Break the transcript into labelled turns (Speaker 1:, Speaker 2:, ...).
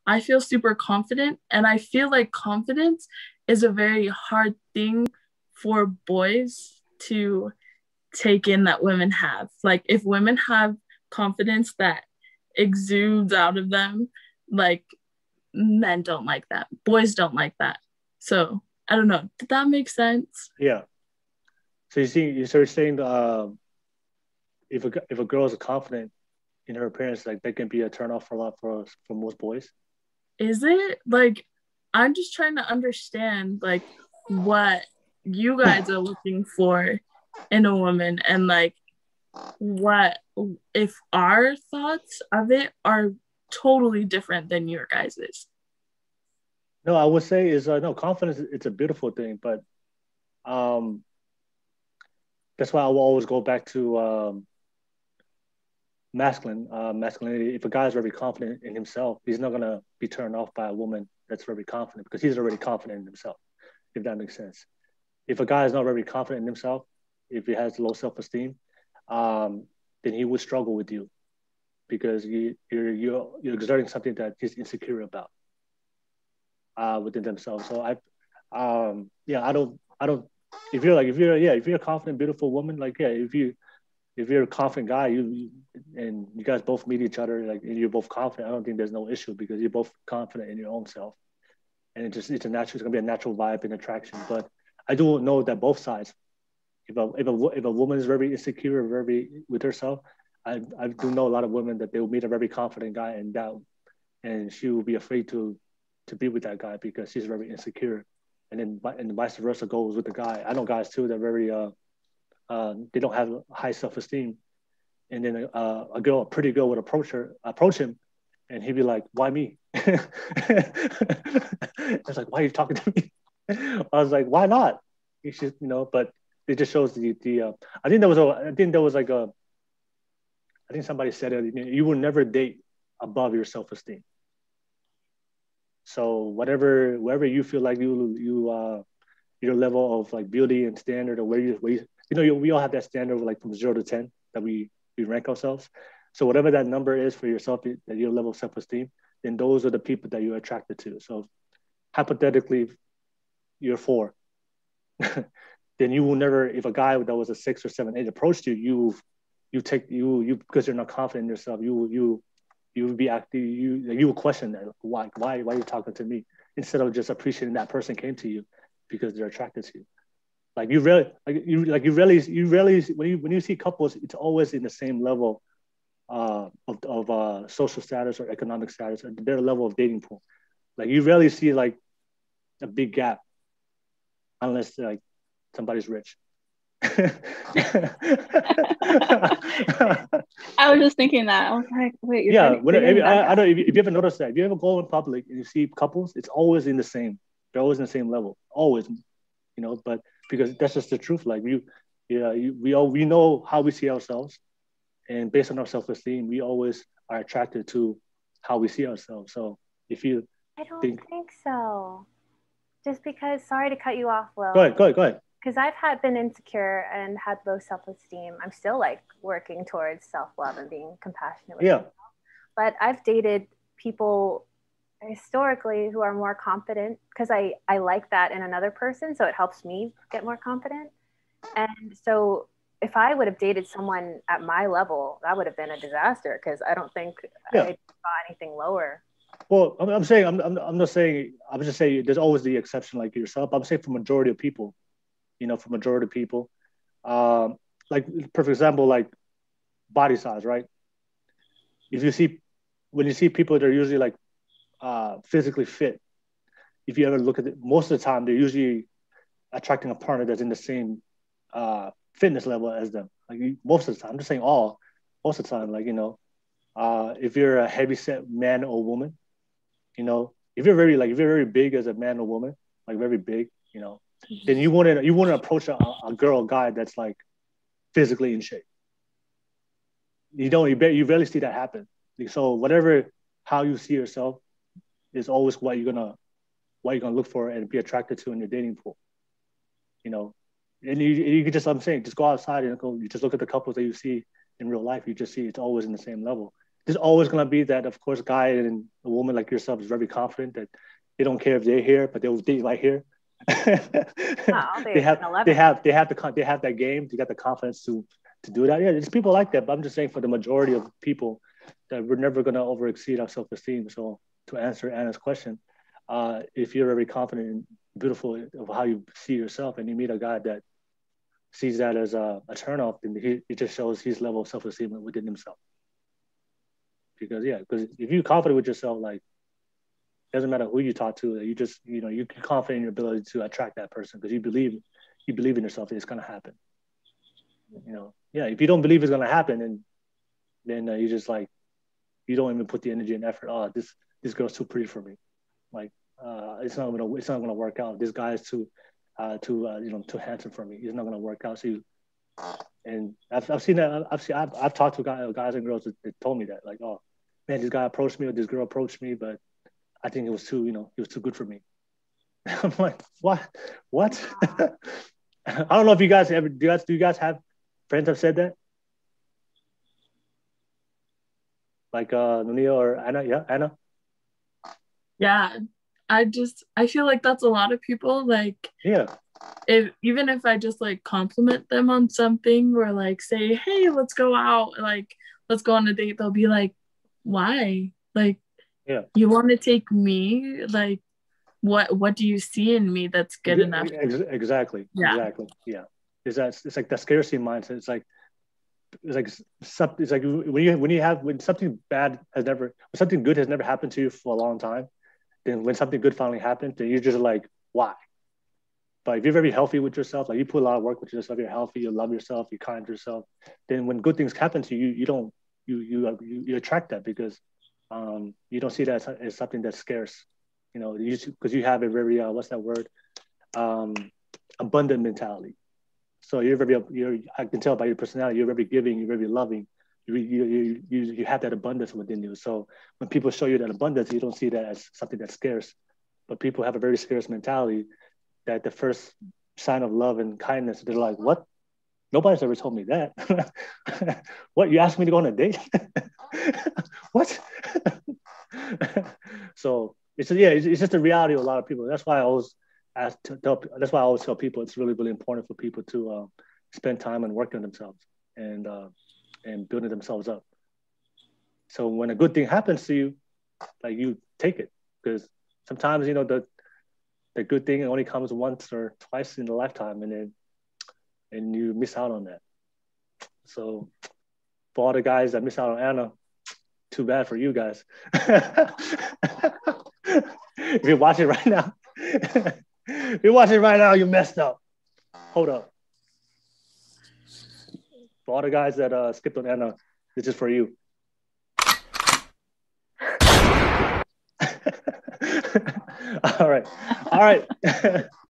Speaker 1: I feel super confident, and I feel like confidence is a very hard thing for boys to take in that women have. Like, if women have confidence that exudes out of them, like, men don't like that. Boys don't like that. So I don't know. Did that make sense?
Speaker 2: Yeah. So you see, you're saying if a girl is confident in her appearance, like that can be a turn off for a lot for most boys.
Speaker 1: Is it like I'm just trying to understand like what you guys are looking for in a woman and like what if our thoughts of it are totally different than your guys's.
Speaker 2: No, I would say is no confidence. It's a beautiful thing, but um, that's why I will always go back to masculinity. If a guy is very confident in himself, he's not gonna be turned off by a woman that's very confident because he's already confident in himself. If that makes sense. If a guy is not very confident in himself, if he has low self-esteem, um, then he would struggle with you because you're exerting something that he's insecure about within themselves. So yeah, I don't. If you're a confident, beautiful woman, like yeah, if you're a confident guy, and you guys both meet each other, like and you're both confident, I don't think there's no issue because you're both confident in your own self, and it's gonna be a natural vibe and attraction. But I do know that both sides, if a woman is very insecure, very with herself, I do know a lot of women that they will meet a very confident guy and she will be afraid to be with that guy because she's very insecure, and vice versa goes with the guy. I know guys too that very they don't have high self esteem, and then a pretty girl would approach him, and he'd be like, "Why me?" It's like, "Why are you talking to me?" I was like, "Why not?" You should, but it just shows the. I think somebody said it. You will never date above your self esteem. So wherever you feel like your level of like beauty and standard, or we all have that standard of like from 0 to 10 that we rank ourselves. So whatever that number is for yourself, that your level of self esteem, then those are the people that you're attracted to. So hypothetically, you're four, then you will never. If a guy that was a 6 or 7, 8 approached you, you take you because you're not confident in yourself, you would be active. You would question that, like, why are you talking to me, instead of just appreciating that person came to you because they're attracted to you. Like you rarely when you see couples, it's always in the same level of social status or economic status or their level of dating pool. Like you rarely see like a big gap unless like somebody's rich.
Speaker 3: I was just thinking that. I was like, wait,
Speaker 2: Yeah,
Speaker 3: saying that
Speaker 2: I don't. If you ever notice that, if you ever go in public and you see couples, it's always in the same. They're always in the same level, always. But because that's just the truth. Like we know how we see ourselves, and based on our self esteem, we always are attracted to how we see ourselves. So if you
Speaker 4: I don't
Speaker 2: think,
Speaker 4: think so. Just because, sorry to cut you off,
Speaker 2: go
Speaker 4: Will,
Speaker 2: ahead, go ahead, go ahead.
Speaker 4: because I've had been insecure and had low self esteem. I'm still like working towards self love and being compassionate with
Speaker 2: Yeah,
Speaker 4: myself. But I've dated people historically who are more confident because I like that in another person. So it helps me get more confident. And so if I would have dated someone at my level, that would have been a disaster because I don't think
Speaker 2: yeah.
Speaker 4: I saw anything lower.
Speaker 2: Well, I'm saying I'm not saying I'm just saying there's always the exception like yourself. I'm saying for majority of people, for majority of people, like perfect example, like body size, right? If you see when you see people that are usually like physically fit, if you ever look at it, most of the time they're usually attracting a partner that's in the same fitness level as them. Like most of the time, I'm just saying all, most of the time, like if you're a heavy set man or woman, if you're very big as a man or woman, like very big, then you wouldn't approach a girl or guy that's like physically in shape. You rarely see that happen. So whatever how you see yourself is always what you're gonna look for and be attracted to in your dating pool. You know, and you could just I'm saying just go outside and you just look at the couples that you see in real life. You just see it's always in the same level. there's always gonna be that, of course, guy and a woman like yourself is very confident that they don't care if they're here, but they'll date right here. They have that game. They got the confidence to do that. Yeah, there's people like that, but I'm just saying for the majority of people that we're never gonna over exceed our self-esteem. So to answer Anna's question, if you're very confident and beautiful of how you see yourself, and you meet a guy that sees that as a turnoff, then it just shows his level of self-esteem within himself. Because if you're confident with yourself, like, doesn't matter who you talk to, you just, you're confident in your ability to attract that person because you believe in yourself that it's gonna happen. If you don't believe it's gonna happen, then you just like, you don't even put the energy and effort. Oh, this girl's too pretty for me. Like, it's not gonna work out. This guy is too handsome for me. It's not gonna work out. So and I've seen that. I've talked to guys and girls that told me that, like, oh man, this guy approached me or this girl approached me, but I think it was too good for me. I'm like, what? I don't know if you guys ever do you guys have friends have said that? Like Nunia or Anna? Yeah, Anna?
Speaker 1: Yeah. I feel like that's a lot of people. Like,
Speaker 2: yeah.
Speaker 1: Even if I just like compliment them on something or like say, hey, let's go out, like let's go on a date, they'll be like, why? Like,
Speaker 2: yeah,
Speaker 1: you want to take me? Like, what do you see in me that's good enough?
Speaker 2: Exactly.
Speaker 1: Yeah.
Speaker 2: Exactly. Yeah. It's like the scarcity mindset. It's like when something good has never happened to you for a long time, then when something good finally happens, then you're just like, why? But if you're very healthy with yourself, like you put a lot of work with yourself, you're healthy, you love yourself, you're kind to yourself, then when good things happen to you, you attract that because you don't see that as something that's scarce, because you have a very what's that word, abundant mentality. So I can tell by your personality, you're very giving, you're very loving, you have that abundance within you. So when people show you that abundance, you don't see that as something that's scarce, but people have a very scarce mentality. That the first sign of love and kindness, they're like, what? Nobody's ever told me that. What? You asked me to go on a date? What? So it's just the reality of a lot of people. That's why I always tell people it's really, really important for people to spend time and work on themselves and building themselves up. So when a good thing happens to you, like, you take it, because sometimes the good thing only comes once or twice in a lifetime, and you miss out on that. So for all the guys that miss out on Anna, too bad for you guys. If you're watching right now, you messed up. Hold up. For all the guys that skipped on Anna, this is for you. All right.